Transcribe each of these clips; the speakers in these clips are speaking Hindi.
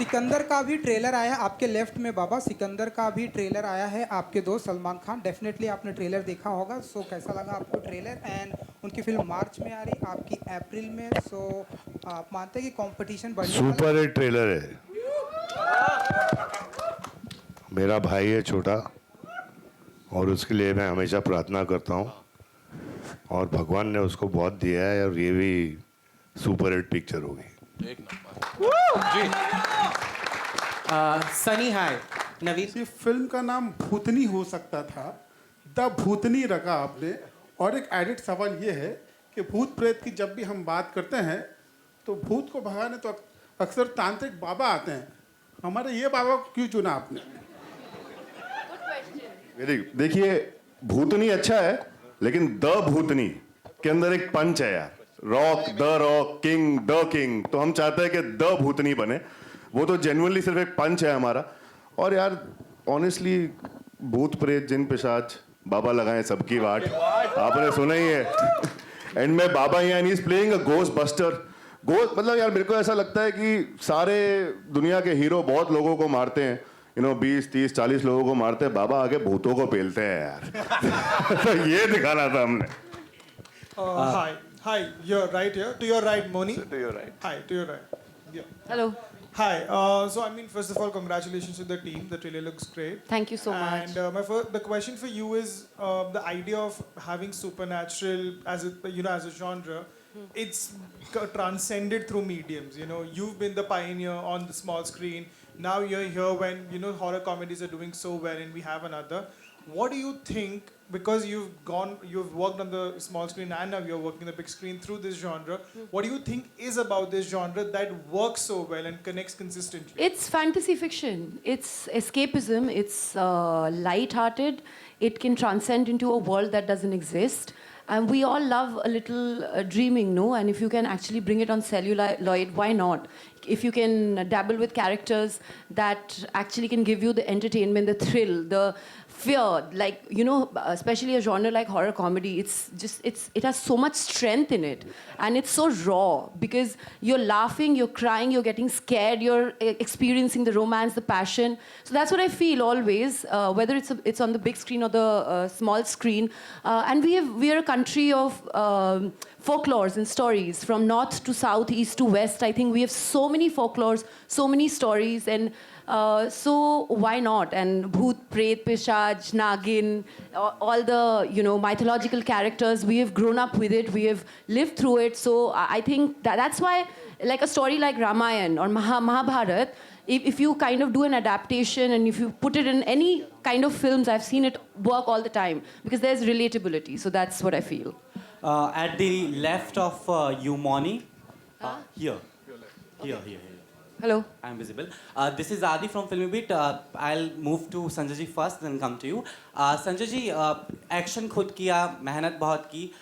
सिकंदर का भी ट्रेलर आया है आपके लेफ्ट में बाबा। सिकंदर का भी ट्रेलर आया है आपके दोस्त सलमान खान। डेफिनेटली आपने ट्रेलर देखा होगा। सो कैसा लगा आपको ट्रेलर? एंड उनकी फिल्म मार्च में आ रही, आपकी अप्रैल में। सो आप मानते हैं कि कंपटीशन बढ़िया वाला? सुपर हिट ट्रेलर है। मेरा भाई है छोटा और उसके लिए मैं हमेशा प्रार्थना करता हूँ और भगवान ने उसको बहुत दिया है और ये भी सुपर हिट पिक्चर होगी। एक नंबर जी। सनी हाय। नवीन। ये फिल्म का नाम भूतनी हो सकता था, द भूतनी रखा आपने। और एक एडिट सवाल ये है कि भूत प्रेत की जब भी हम बात करते हैं तो भूत को भगाने तो अक्सर तांत्रिक बाबा आते हैं, हमारे ये बाबा को क्यों चुना आपने? देखिए, भूतनी अच्छा है लेकिन द भूतनी के अंदर एक पंच है यार। Rock, the rock, king, the king. तो हम चाहते हैं कि द भूतनी बने। वो तो जेन्युइनली सिर्फ एक पंच है हमारा। और यार ऑनेस्टली भूत प्रेत जिन पिशाच बाबा लगाए सबकी वाट, आपने सुना ही है। एंड में बाबा ही and he is playing a ghostbuster. Ghost मतलब यार मेरे को ऐसा लगता है कि सारे दुनिया के हीरो बहुत लोगों को मारते हैं, 20, 30, 40 लोगों को मारते हैं, बाबा आके भूतों को पेलते हैं यार। तो ये दिखाना था हमने। Hi, you're right here. To your right, Moni. To your right. Hi, to your right. Yeah. Hello. Hi. So I mean, first of all, congratulations to the team. The trailer looks great. Thank you so much. And the question for you is the idea of having supernatural as as a genre. It's transcended through mediums. You've been the pioneer on the small screen. Now you're here when horror comedies are doing so well, and we have another. What do you think? Because you've worked on the small screen and now you're working the big screen through this genre. What do you think is about this genre that works so well and connects consistently? It's fantasy fiction. It's escapism. It's light-hearted. It can transcend into a world that doesn't exist. And we all love a little dreaming, no? And if you can actually bring it on celluloid, why not? If you can dabble with characters that actually can give you the entertainment, the thrill, the fear, especially a genre like horror comedy, it has so much strength in it, and it's so raw because you're laughing, you're crying, you're getting scared, you're experiencing the romance, the passion. So that's what I feel always, whether it's on the big screen or the small screen. And we are a country of folklores and stories from north to south, east to west. I think we have so many folklores, so many stories, and so why not? And Bhoot, Pret, Pishaj, Nagin, all the mythological characters, we have grown up with it, we have lived through it. So I think that's why, like a story like Ramayana or Mahabharat, if you kind of do an adaptation and if you put it in any kind of films, I've seen it work all the time because there's relatability. So that's what I feel. At the left of you, Moni. Here. Hello. I'm visible. This is Adi from Filmy Beat. I'll move to Sanjay ji first, then come to you. Sanjay ji, action khud kiya, mehnat bahut ki.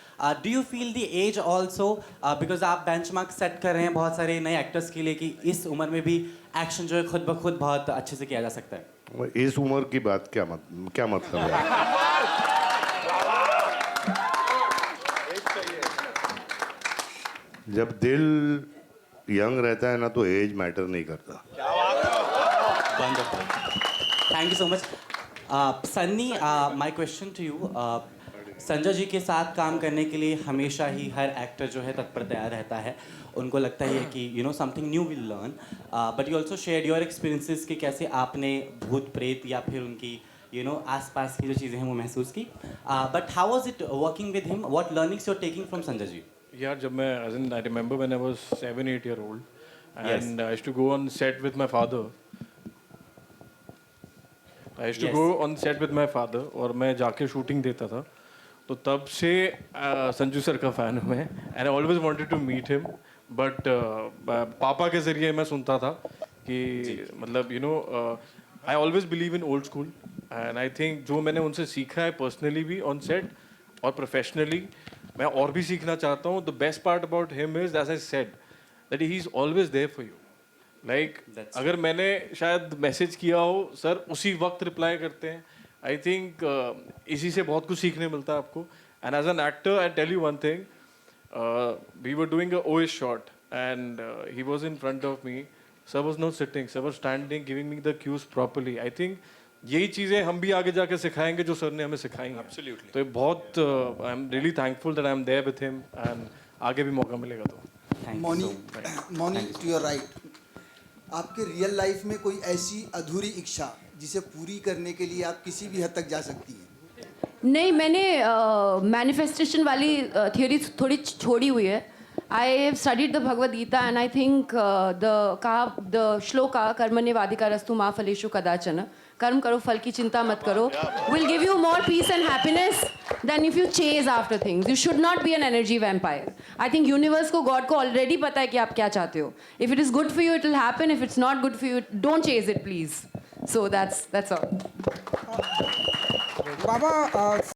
Do you feel the age also? Because आप benchmark set कर रहे हैं बहुत सारे नए actors के लिए कि इस उम्र में भी action जो है खुद ब खुद बहुत अच्छे से किया जा सकता है. इस उम्र की बात क्या मतलब है? जब दिल यंग रहता है ना तो एज मैटर नहीं करता. Thank you so much. Sunny, my question to you. Sanjay ji के साथ काम करने के लिए हमेशा ही हर एक्टर जो है तत्पर तैयार रहता है. उनको लगता है कि something new will learn. But you also share your experiences कि कैसे आपने भूत प्रेत या फिर उनकी आसपास की जो चीज़ें हैं वो महसूस की. But how was it working with him? What learnings you are taking from Sanjay ji? यार जब मैं I remember when I was 7-8 year old and I used to go on set with my father. और मैं जाके शूटिंग देता था. तो तब से संजू सर का फ़ैन हूँ मैं and I always wanted to meet him. But पापा के ज़रिए मैं सुनता था कि मतलब I always believe in old school and I think जो मैंने उनसे सीखा है पर्सनली भी ऑन सेट और प्रोफेशनली मैं और भी सीखना चाहता हूँ. The best part about him is as I said that he is always there for you. Like अगर मैंने शायद मैसेज किया हो सर उसी वक्त रिप्लाई करते हैं. आई थिंक इसी से बहुत कुछ सीखने मिलता है आपको. And as an actor I tell you one thing, we were doing a OS shot and he was in front of me Sir was not sitting. Sir was standing, giving me the cues properly. I think यही चीज़ें हम भी आगे जाके सिखाएंगे जो सर ने हमें सिखाई हैं. Absolutely. तो ये बहुत I am really thankful that I am there with him and आगे भी मौका मिलेगा तो. Thank you so Mouni much. Mouni to your right, आपके रियल लाइफ में कोई ऐसी अधूरी इच्छा जिसे पूरी करने के लिए आप किसी भी हद तक जा सकती हैं? नहीं, मैंने मैनिफेस्टेशन वाली थियोरी थोड़ी छोड़ी हुई है. I have studied the Bhagavad Gita and I think the shloka कर्मण्येवाधिकारस्तु मा फलेषु कदाचन, कर्म करो फल की चिंता मत करो, will give you more peace and happiness then if you chase after things. You should not be an energy vampire. I think universe को, गॉड को ऑलरेडी पता है कि आप क्या चाहते हो. If it is good for you it will happen, if it's not good for you don't chase it please. So that's all. Baba